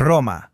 Roma.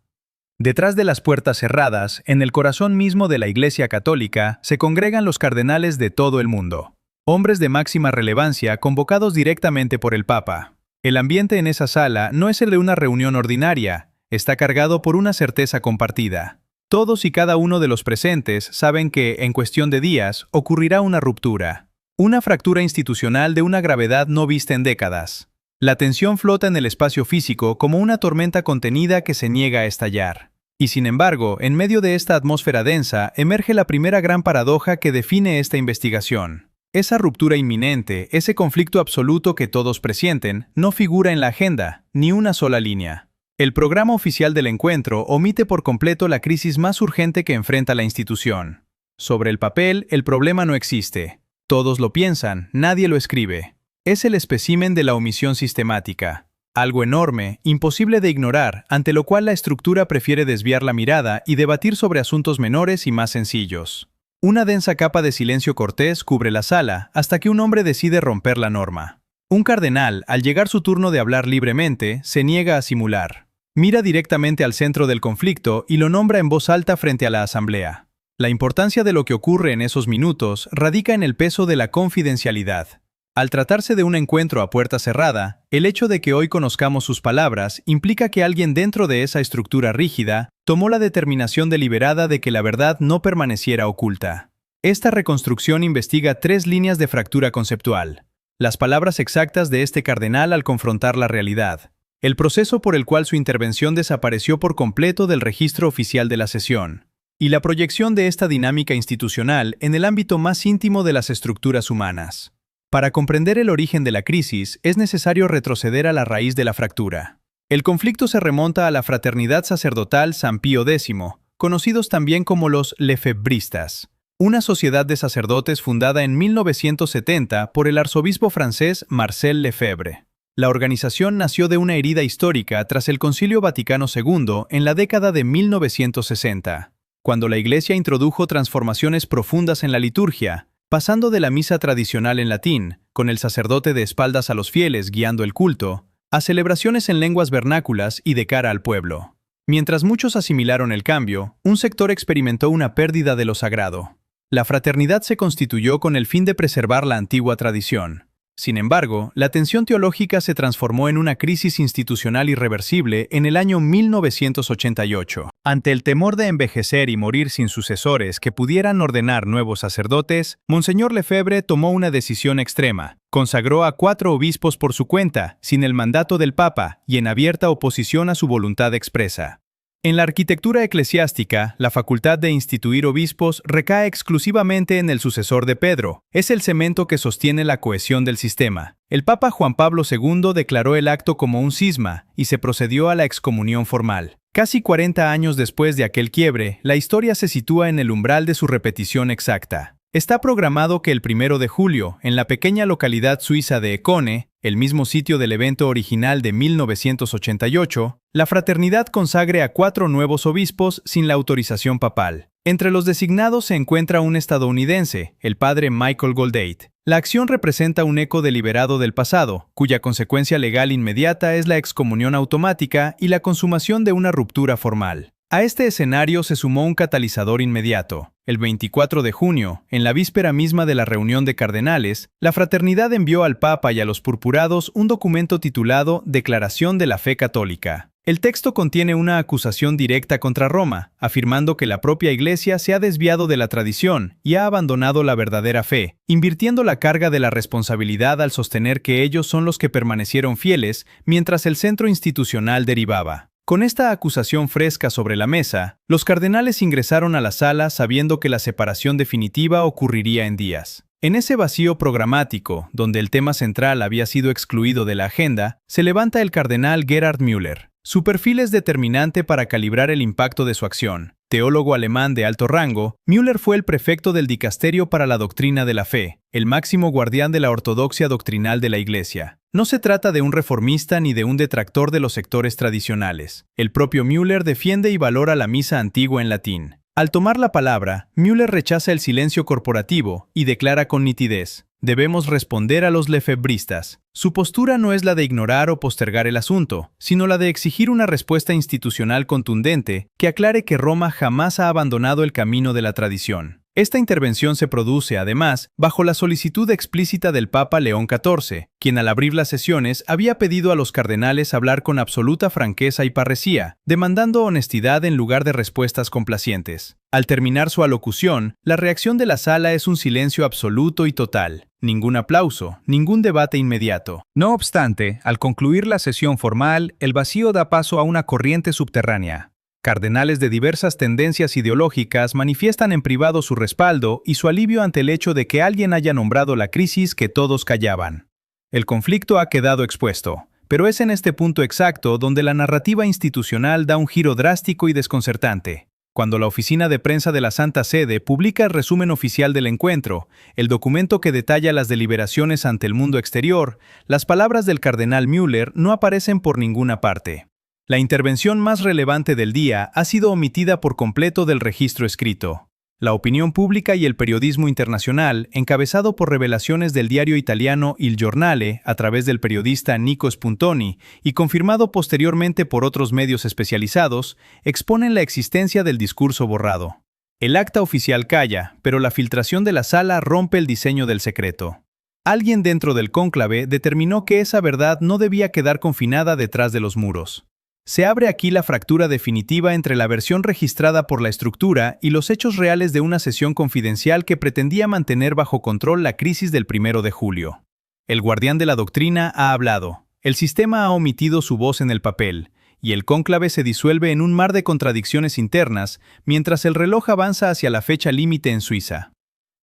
Detrás de las puertas cerradas, en el corazón mismo de la Iglesia Católica, se congregan los cardenales de todo el mundo. Hombres de máxima relevancia convocados directamente por el Papa. El ambiente en esa sala no es el de una reunión ordinaria, está cargado por una certeza compartida. Todos y cada uno de los presentes saben que, en cuestión de días, ocurrirá una ruptura. Una fractura institucional de una gravedad no vista en décadas. La tensión flota en el espacio físico como una tormenta contenida que se niega a estallar. Y sin embargo, en medio de esta atmósfera densa, emerge la primera gran paradoja que define esta investigación. Esa ruptura inminente, ese conflicto absoluto que todos presienten, no figura en la agenda, ni una sola línea. El programa oficial del encuentro omite por completo la crisis más urgente que enfrenta la institución. Sobre el papel, el problema no existe. Todos lo piensan, nadie lo escribe. Es el espécimen de la omisión sistemática. Algo enorme, imposible de ignorar, ante lo cual la estructura prefiere desviar la mirada y debatir sobre asuntos menores y más sencillos. Una densa capa de silencio cortés cubre la sala hasta que un hombre decide romper la norma. Un cardenal, al llegar su turno de hablar libremente, se niega a simular. Mira directamente al centro del conflicto y lo nombra en voz alta frente a la asamblea. La importancia de lo que ocurre en esos minutos radica en el peso de la confidencialidad. Al tratarse de un encuentro a puerta cerrada, el hecho de que hoy conozcamos sus palabras implica que alguien dentro de esa estructura rígida tomó la determinación deliberada de que la verdad no permaneciera oculta. Esta reconstrucción investiga 3 líneas de fractura conceptual. Las palabras exactas de este cardenal al confrontar la realidad. El proceso por el cual su intervención desapareció por completo del registro oficial de la sesión. Y la proyección de esta dinámica institucional en el ámbito más íntimo de las estructuras humanas. Para comprender el origen de la crisis, es necesario retroceder a la raíz de la fractura. El conflicto se remonta a la fraternidad sacerdotal San Pío X, conocidos también como los lefebristas, una sociedad de sacerdotes fundada en 1970 por el arzobispo francés Marcel Lefebvre. La organización nació de una herida histórica tras el Concilio Vaticano II en la década de 1960, cuando la Iglesia introdujo transformaciones profundas en la liturgia, pasando de la misa tradicional en latín, con el sacerdote de espaldas a los fieles guiando el culto, a celebraciones en lenguas vernáculas y de cara al pueblo. Mientras muchos asimilaron el cambio, un sector experimentó una pérdida de lo sagrado. La fraternidad se constituyó con el fin de preservar la antigua tradición. Sin embargo, la tensión teológica se transformó en una crisis institucional irreversible en el año 1988. Ante el temor de envejecer y morir sin sucesores que pudieran ordenar nuevos sacerdotes, Monseñor Lefebvre tomó una decisión extrema. Consagró a 4 obispos por su cuenta, sin el mandato del Papa y en abierta oposición a su voluntad expresa. En la arquitectura eclesiástica, la facultad de instituir obispos recae exclusivamente en el sucesor de Pedro. Es el cemento que sostiene la cohesión del sistema. El Papa Juan Pablo II declaró el acto como un cisma y se procedió a la excomunión formal. Casi 40 años después de aquel quiebre, la historia se sitúa en el umbral de su repetición exacta. Está programado que el 1 de julio, en la pequeña localidad suiza de Econe, el mismo sitio del evento original de 1988, la fraternidad consagre a 4 nuevos obispos sin la autorización papal. Entre los designados se encuentra un estadounidense, el padre Michael Goldate. La acción representa un eco deliberado del pasado, cuya consecuencia legal inmediata es la excomunión automática y la consumación de una ruptura formal. A este escenario se sumó un catalizador inmediato. El 24 de junio, en la víspera misma de la reunión de cardenales, la fraternidad envió al Papa y a los purpurados un documento titulado Declaración de la Fe Católica. El texto contiene una acusación directa contra Roma, afirmando que la propia Iglesia se ha desviado de la tradición y ha abandonado la verdadera fe, invirtiendo la carga de la responsabilidad al sostener que ellos son los que permanecieron fieles mientras el centro institucional derivaba. Con esta acusación fresca sobre la mesa, los cardenales ingresaron a la sala sabiendo que la separación definitiva ocurriría en días. En ese vacío programático, donde el tema central había sido excluido de la agenda, se levanta el cardenal Gerhard Müller. Su perfil es determinante para calibrar el impacto de su acción. Teólogo alemán de alto rango, Müller fue el prefecto del Dicasterio para la Doctrina de la Fe, el máximo guardián de la ortodoxia doctrinal de la Iglesia. No se trata de un reformista ni de un detractor de los sectores tradicionales. El propio Müller defiende y valora la misa antigua en latín. Al tomar la palabra, Müller rechaza el silencio corporativo y declara con nitidez: Debemos responder a los lefebristas. Su postura no es la de ignorar o postergar el asunto, sino la de exigir una respuesta institucional contundente que aclare que Roma jamás ha abandonado el camino de la tradición. Esta intervención se produce, además, bajo la solicitud explícita del Papa León XIV, quien al abrir las sesiones había pedido a los cardenales hablar con absoluta franqueza y parresía, demandando honestidad en lugar de respuestas complacientes. Al terminar su alocución, la reacción de la sala es un silencio absoluto y total. Ningún aplauso, ningún debate inmediato. No obstante, al concluir la sesión formal, el vacío da paso a una corriente subterránea. Cardenales de diversas tendencias ideológicas manifiestan en privado su respaldo y su alivio ante el hecho de que alguien haya nombrado la crisis que todos callaban. El conflicto ha quedado expuesto, pero es en este punto exacto donde la narrativa institucional da un giro drástico y desconcertante. Cuando la oficina de prensa de la Santa Sede publica el resumen oficial del encuentro, el documento que detalla las deliberaciones ante el mundo exterior, las palabras del cardenal Müller no aparecen por ninguna parte. La intervención más relevante del día ha sido omitida por completo del registro escrito. La opinión pública y el periodismo internacional, encabezado por revelaciones del diario italiano Il Giornale a través del periodista Nico Spuntoni y confirmado posteriormente por otros medios especializados, exponen la existencia del discurso borrado. El acta oficial calla, pero la filtración de la sala rompe el diseño del secreto. Alguien dentro del cónclave determinó que esa verdad no debía quedar confinada detrás de los muros. Se abre aquí la fractura definitiva entre la versión registrada por la estructura y los hechos reales de una sesión confidencial que pretendía mantener bajo control la crisis del 1 de julio. El guardián de la doctrina ha hablado, el sistema ha omitido su voz en el papel, y el cónclave se disuelve en un mar de contradicciones internas mientras el reloj avanza hacia la fecha límite en Suiza.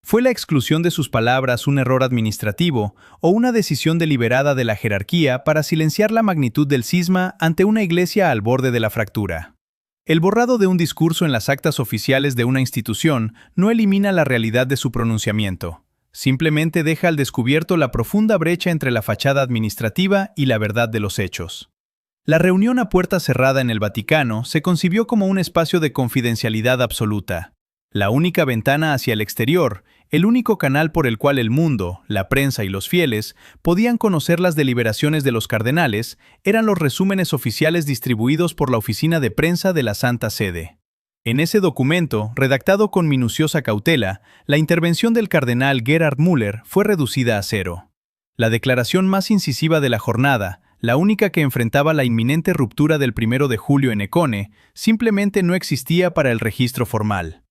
¿Fue la exclusión de sus palabras un error administrativo o una decisión deliberada de la jerarquía para silenciar la magnitud del cisma ante una iglesia al borde de la fractura? El borrado de un discurso en las actas oficiales de una institución no elimina la realidad de su pronunciamiento. Simplemente deja al descubierto la profunda brecha entre la fachada administrativa y la verdad de los hechos. La reunión a puerta cerrada en el Vaticano se concibió como un espacio de confidencialidad absoluta. La única ventana hacia el exterior, el único canal por el cual el mundo, la prensa y los fieles podían conocer las deliberaciones de los cardenales, eran los resúmenes oficiales distribuidos por la oficina de prensa de la Santa Sede. En ese documento, redactado con minuciosa cautela, la intervención del cardenal Gerhard Müller fue reducida a cero. La declaración más incisiva de la jornada, la única que enfrentaba la inminente ruptura del 1 de julio en Econe, simplemente no existía para el registro formal.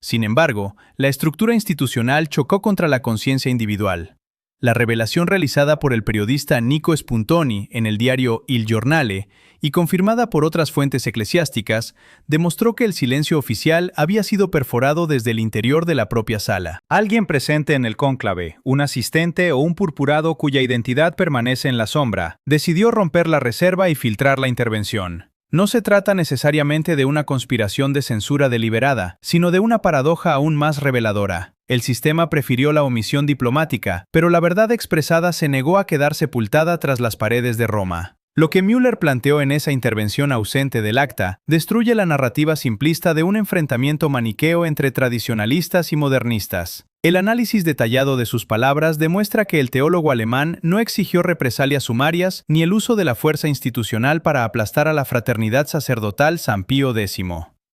Sin embargo, la estructura institucional chocó contra la conciencia individual. La revelación realizada por el periodista Nico Spuntoni en el diario Il Giornale y confirmada por otras fuentes eclesiásticas, demostró que el silencio oficial había sido perforado desde el interior de la propia sala. Alguien presente en el cónclave, un asistente o un purpurado cuya identidad permanece en la sombra, decidió romper la reserva y filtrar la intervención. No se trata necesariamente de una conspiración de censura deliberada, sino de una paradoja aún más reveladora. El sistema prefirió la omisión diplomática, pero la verdad expresada se negó a quedar sepultada tras las paredes de Roma. Lo que Müller planteó en esa intervención ausente del acta destruye la narrativa simplista de un enfrentamiento maniqueo entre tradicionalistas y modernistas. El análisis detallado de sus palabras demuestra que el teólogo alemán no exigió represalias sumarias ni el uso de la fuerza institucional para aplastar a la fraternidad sacerdotal San Pío X.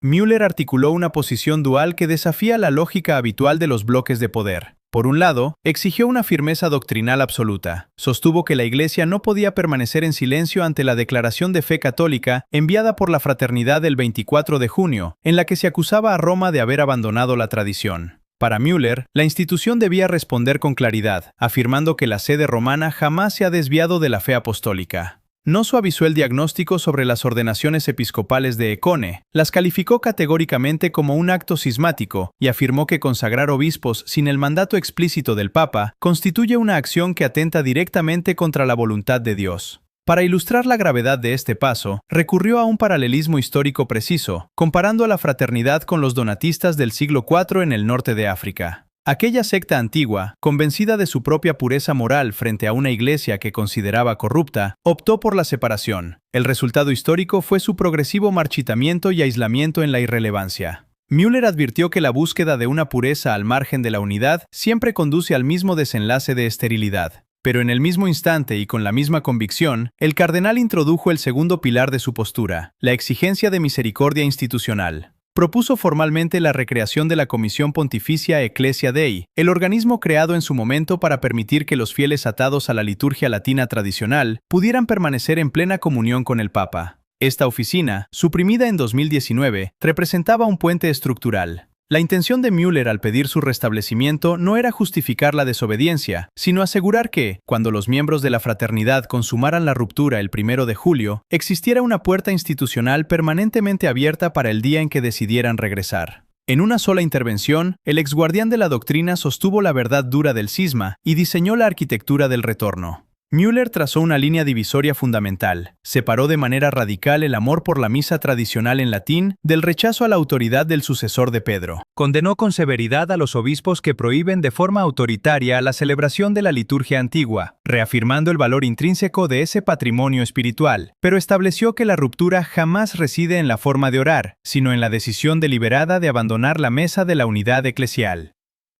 Müller articuló una posición dual que desafía la lógica habitual de los bloques de poder. Por un lado, exigió una firmeza doctrinal absoluta. Sostuvo que la Iglesia no podía permanecer en silencio ante la declaración de fe católica enviada por la Fraternidad el 24 de junio, en la que se acusaba a Roma de haber abandonado la tradición. Para Müller, la institución debía responder con claridad, afirmando que la sede romana jamás se ha desviado de la fe apostólica. No suavizó el diagnóstico sobre las ordenaciones episcopales de Econe, las calificó categóricamente como un acto cismático y afirmó que consagrar obispos sin el mandato explícito del Papa constituye una acción que atenta directamente contra la voluntad de Dios. Para ilustrar la gravedad de este paso, recurrió a un paralelismo histórico preciso, comparando a la fraternidad con los donatistas del siglo IV en el norte de África. Aquella secta antigua, convencida de su propia pureza moral frente a una iglesia que consideraba corrupta, optó por la separación. El resultado histórico fue su progresivo marchitamiento y aislamiento en la irrelevancia. Müller advirtió que la búsqueda de una pureza al margen de la unidad siempre conduce al mismo desenlace de esterilidad. Pero en el mismo instante y con la misma convicción, el cardenal introdujo el segundo pilar de su postura, la exigencia de misericordia institucional. Propuso formalmente la recreación de la Comisión Pontificia Ecclesia Dei, el organismo creado en su momento para permitir que los fieles atados a la liturgia latina tradicional pudieran permanecer en plena comunión con el Papa. Esta oficina, suprimida en 2019, representaba un puente estructural. La intención de Müller al pedir su restablecimiento no era justificar la desobediencia, sino asegurar que, cuando los miembros de la fraternidad consumaran la ruptura el 1 de julio, existiera una puerta institucional permanentemente abierta para el día en que decidieran regresar. En una sola intervención, el exguardián de la doctrina sostuvo la verdad dura del cisma y diseñó la arquitectura del retorno. Müller trazó una línea divisoria fundamental. Separó de manera radical el amor por la misa tradicional en latín del rechazo a la autoridad del sucesor de Pedro. Condenó con severidad a los obispos que prohíben de forma autoritaria la celebración de la liturgia antigua, reafirmando el valor intrínseco de ese patrimonio espiritual, pero estableció que la ruptura jamás reside en la forma de orar, sino en la decisión deliberada de abandonar la mesa de la unidad eclesial.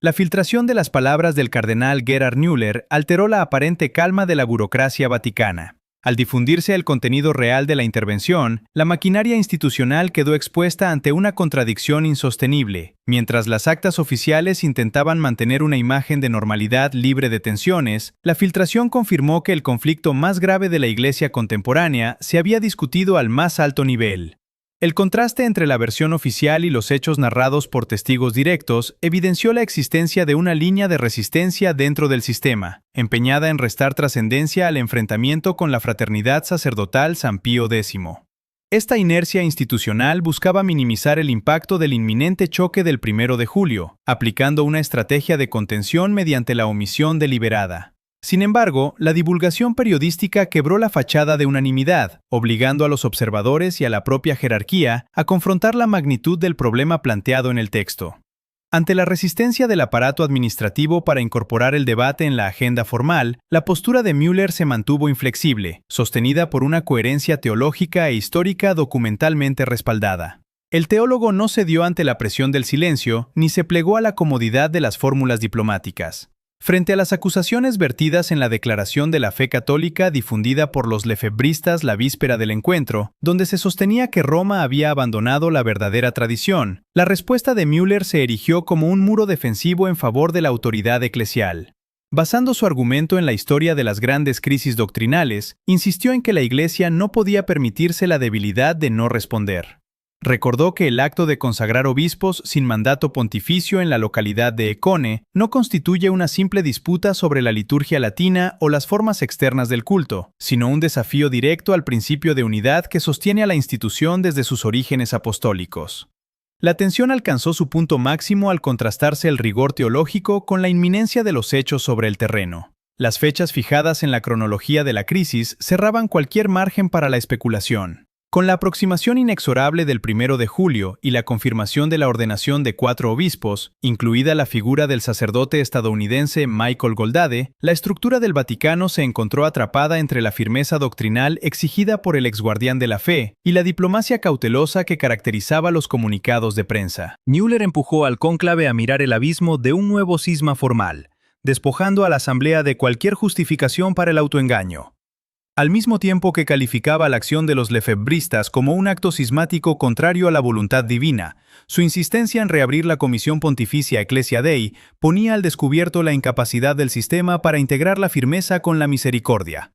La filtración de las palabras del cardenal Gerhard Müller alteró la aparente calma de la burocracia vaticana. Al difundirse el contenido real de la intervención, la maquinaria institucional quedó expuesta ante una contradicción insostenible. Mientras las actas oficiales intentaban mantener una imagen de normalidad libre de tensiones, la filtración confirmó que el conflicto más grave de la Iglesia contemporánea se había discutido al más alto nivel. El contraste entre la versión oficial y los hechos narrados por testigos directos evidenció la existencia de una línea de resistencia dentro del sistema, empeñada en restar trascendencia al enfrentamiento con la fraternidad sacerdotal San Pío X. Esta inercia institucional buscaba minimizar el impacto del inminente choque del 1 de julio, aplicando una estrategia de contención mediante la omisión deliberada. Sin embargo, la divulgación periodística quebró la fachada de unanimidad, obligando a los observadores y a la propia jerarquía a confrontar la magnitud del problema planteado en el texto. Ante la resistencia del aparato administrativo para incorporar el debate en la agenda formal, la postura de Müller se mantuvo inflexible, sostenida por una coherencia teológica e histórica documentalmente respaldada. El teólogo no cedió ante la presión del silencio, ni se plegó a la comodidad de las fórmulas diplomáticas. Frente a las acusaciones vertidas en la Declaración de la Fe Católica difundida por los lefebristas la víspera del encuentro, donde se sostenía que Roma había abandonado la verdadera tradición, la respuesta de Müller se erigió como un muro defensivo en favor de la autoridad eclesial. Basando su argumento en la historia de las grandes crisis doctrinales, insistió en que la Iglesia no podía permitirse la debilidad de no responder. Recordó que el acto de consagrar obispos sin mandato pontificio en la localidad de Econe no constituye una simple disputa sobre la liturgia latina o las formas externas del culto, sino un desafío directo al principio de unidad que sostiene a la institución desde sus orígenes apostólicos. La tensión alcanzó su punto máximo al contrastarse el rigor teológico con la inminencia de los hechos sobre el terreno. Las fechas fijadas en la cronología de la crisis cerraban cualquier margen para la especulación. Con la aproximación inexorable del 1 de julio y la confirmación de la ordenación de 4 obispos, incluida la figura del sacerdote estadounidense Michael Goldade, la estructura del Vaticano se encontró atrapada entre la firmeza doctrinal exigida por el exguardián de la fe y la diplomacia cautelosa que caracterizaba los comunicados de prensa. Müller empujó al cónclave a mirar el abismo de un nuevo cisma formal, despojando a la asamblea de cualquier justificación para el autoengaño. Al mismo tiempo que calificaba la acción de los lefebristas como un acto cismático contrario a la voluntad divina, su insistencia en reabrir la Comisión Pontificia Ecclesia Dei ponía al descubierto la incapacidad del sistema para integrar la firmeza con la misericordia.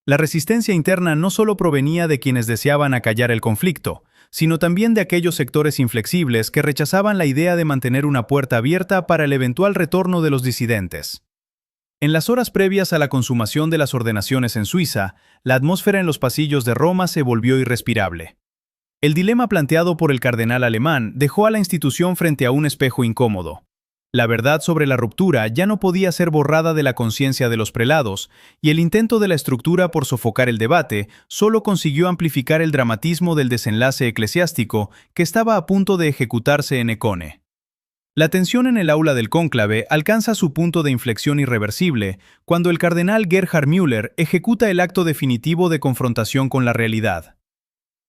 La resistencia interna no solo provenía de quienes deseaban acallar el conflicto, sino también de aquellos sectores inflexibles que rechazaban la idea de mantener una puerta abierta para el eventual retorno de los disidentes. En las horas previas a la consumación de las ordenaciones en Suiza, la atmósfera en los pasillos de Roma se volvió irrespirable. El dilema planteado por el cardenal alemán dejó a la institución frente a un espejo incómodo. La verdad sobre la ruptura ya no podía ser borrada de la conciencia de los prelados, y el intento de la estructura por sofocar el debate solo consiguió amplificar el dramatismo del desenlace eclesiástico que estaba a punto de ejecutarse en Econe. La tensión en el aula del cónclave alcanza su punto de inflexión irreversible cuando el cardenal Gerhard Müller ejecuta el acto definitivo de confrontación con la realidad.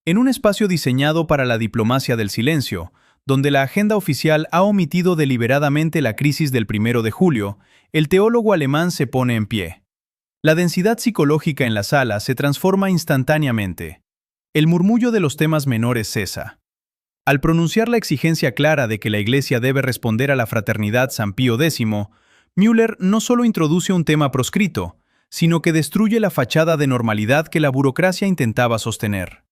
En un espacio diseñado para la diplomacia del silencio, donde la agenda oficial ha omitido deliberadamente la crisis del 1 de julio, el teólogo alemán se pone en pie. La densidad psicológica en la sala se transforma instantáneamente. El murmullo de los temas menores cesa. Al pronunciar la exigencia clara de que la Iglesia debe responder a la fraternidad San Pío X, Müller no solo introduce un tema proscrito, sino que destruye la fachada de normalidad que la burocracia intentaba sostener.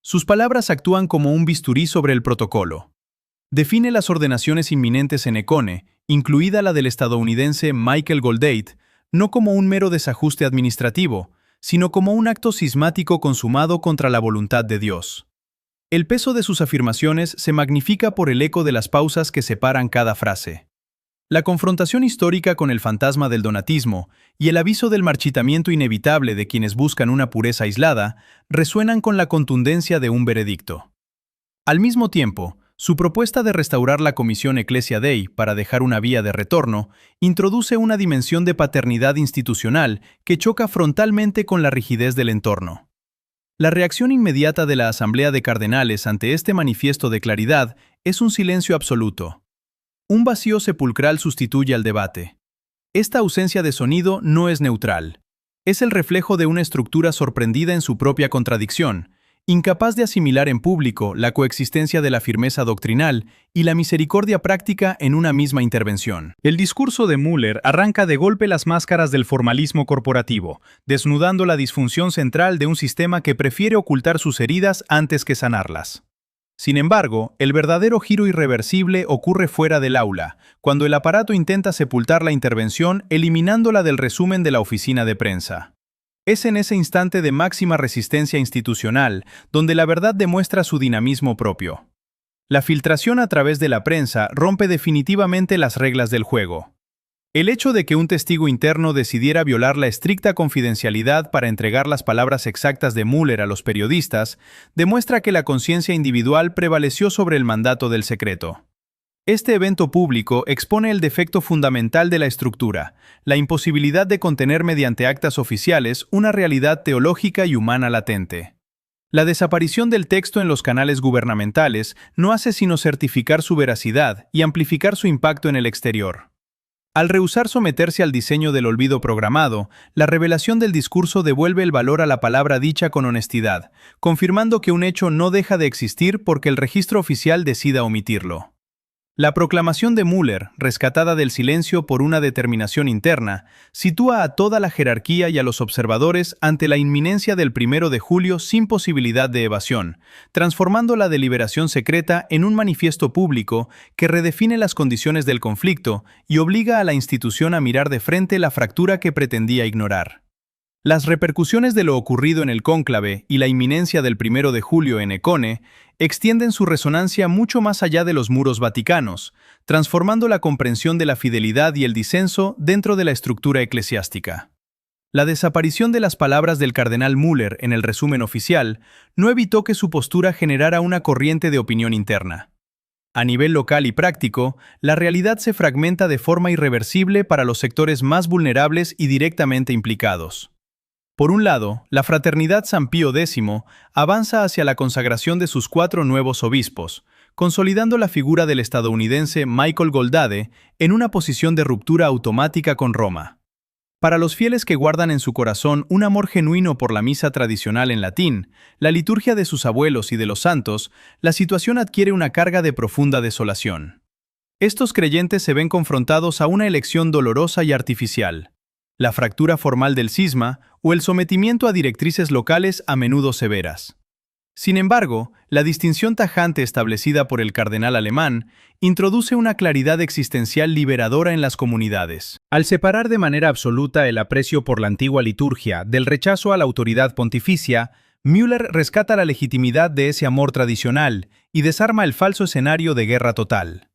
Sus palabras actúan como un bisturí sobre el protocolo. Define las ordenaciones inminentes en Econe, incluida la del estadounidense Michael Goldade, no como un mero desajuste administrativo, sino como un acto cismático consumado contra la voluntad de Dios. El peso de sus afirmaciones se magnifica por el eco de las pausas que separan cada frase. La confrontación histórica con el fantasma del donatismo y el aviso del marchitamiento inevitable de quienes buscan una pureza aislada resuenan con la contundencia de un veredicto. Al mismo tiempo, su propuesta de restaurar la Comisión Ecclesia Dei para dejar una vía de retorno introduce una dimensión de paternidad institucional que choca frontalmente con la rigidez del entorno. La reacción inmediata de la Asamblea de Cardenales ante este manifiesto de claridad es un silencio absoluto. Un vacío sepulcral sustituye al debate. Esta ausencia de sonido no es neutral. Es el reflejo de una estructura sorprendida en su propia contradicción, incapaz de asimilar en público la coexistencia de la firmeza doctrinal y la misericordia práctica en una misma intervención. El discurso de Müller arranca de golpe las máscaras del formalismo corporativo, desnudando la disfunción central de un sistema que prefiere ocultar sus heridas antes que sanarlas. Sin embargo, el verdadero giro irreversible ocurre fuera del aula, cuando el aparato intenta sepultar la intervención eliminándola del resumen de la oficina de prensa. Es en ese instante de máxima resistencia institucional donde la verdad demuestra su dinamismo propio. La filtración a través de la prensa rompe definitivamente las reglas del juego. El hecho de que un testigo interno decidiera violar la estricta confidencialidad para entregar las palabras exactas de Müller a los periodistas demuestra que la conciencia individual prevaleció sobre el mandato del secreto. Este evento público expone el defecto fundamental de la estructura, la imposibilidad de contener mediante actas oficiales una realidad teológica y humana latente. La desaparición del texto en los canales gubernamentales no hace sino certificar su veracidad y amplificar su impacto en el exterior. Al rehusar someterse al diseño del olvido programado, la revelación del discurso devuelve el valor a la palabra dicha con honestidad, confirmando que un hecho no deja de existir porque el registro oficial decida omitirlo. La proclamación de Müller, rescatada del silencio por una determinación interna, sitúa a toda la jerarquía y a los observadores ante la inminencia del 1 de julio sin posibilidad de evasión, transformando la deliberación secreta en un manifiesto público que redefine las condiciones del conflicto y obliga a la institución a mirar de frente la fractura que pretendía ignorar. Las repercusiones de lo ocurrido en el cónclave y la inminencia del 1 de julio en Econe extienden su resonancia mucho más allá de los muros vaticanos, transformando la comprensión de la fidelidad y el disenso dentro de la estructura eclesiástica. La desaparición de las palabras del cardenal Müller en el resumen oficial no evitó que su postura generara una corriente de opinión interna. A nivel local y práctico, la realidad se fragmenta de forma irreversible para los sectores más vulnerables y directamente implicados. Por un lado, la Fraternidad San Pío X avanza hacia la consagración de sus 4 nuevos obispos, consolidando la figura del estadounidense Michael Goldade en una posición de ruptura automática con Roma. Para los fieles que guardan en su corazón un amor genuino por la misa tradicional en latín, la liturgia de sus abuelos y de los santos, la situación adquiere una carga de profunda desolación. Estos creyentes se ven confrontados a una elección dolorosa y artificial: la fractura formal del cisma o el sometimiento a directrices locales a menudo severas. Sin embargo, la distinción tajante establecida por el cardenal alemán introduce una claridad existencial liberadora en las comunidades. Al separar de manera absoluta el aprecio por la antigua liturgia del rechazo a la autoridad pontificia, Müller rescata la legitimidad de ese amor tradicional y desarma el falso escenario de guerra total.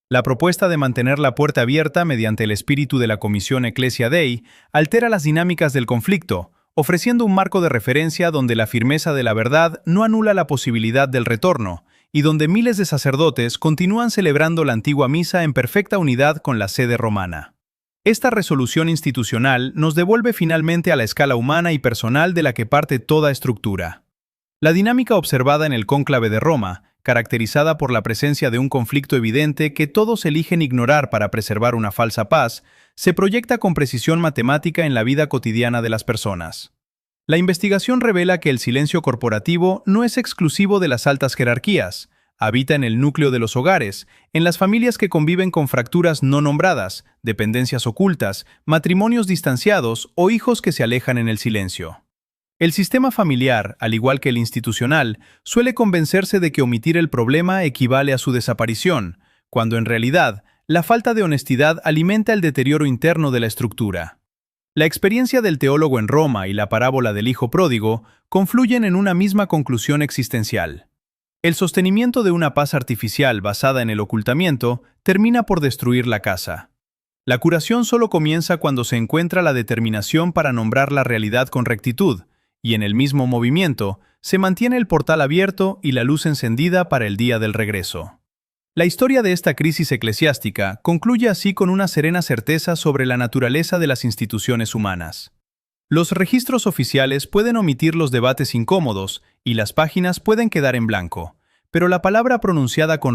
La propuesta de mantener la puerta abierta mediante el espíritu de la Comisión Ecclesia Dei altera las dinámicas del conflicto, ofreciendo un marco de referencia donde la firmeza de la verdad no anula la posibilidad del retorno, y donde miles de sacerdotes continúan celebrando la antigua misa en perfecta unidad con la sede romana. Esta resolución institucional nos devuelve finalmente a la escala humana y personal de la que parte toda estructura. La dinámica observada en el cónclave de Roma, caracterizada por la presencia de un conflicto evidente que todos eligen ignorar para preservar una falsa paz, se proyecta con precisión matemática en la vida cotidiana de las personas. La investigación revela que el silencio corporativo no es exclusivo de las altas jerarquías, habita en el núcleo de los hogares, en las familias que conviven con fracturas no nombradas, dependencias ocultas, matrimonios distanciados o hijos que se alejan en el silencio. El sistema familiar, al igual que el institucional, suele convencerse de que omitir el problema equivale a su desaparición, cuando en realidad la falta de honestidad alimenta el deterioro interno de la estructura. La experiencia del teólogo en Roma y la parábola del hijo pródigo confluyen en una misma conclusión existencial. El sostenimiento de una paz artificial basada en el ocultamiento termina por destruir la casa. La curación solo comienza cuando se encuentra la determinación para nombrar la realidad con rectitud, y en el mismo movimiento se mantiene el portal abierto y la luz encendida para el día del regreso. La historia de esta crisis eclesiástica concluye así con una serena certeza sobre la naturaleza de las instituciones humanas. Los registros oficiales pueden omitir los debates incómodos y las páginas pueden quedar en blanco, pero la palabra pronunciada con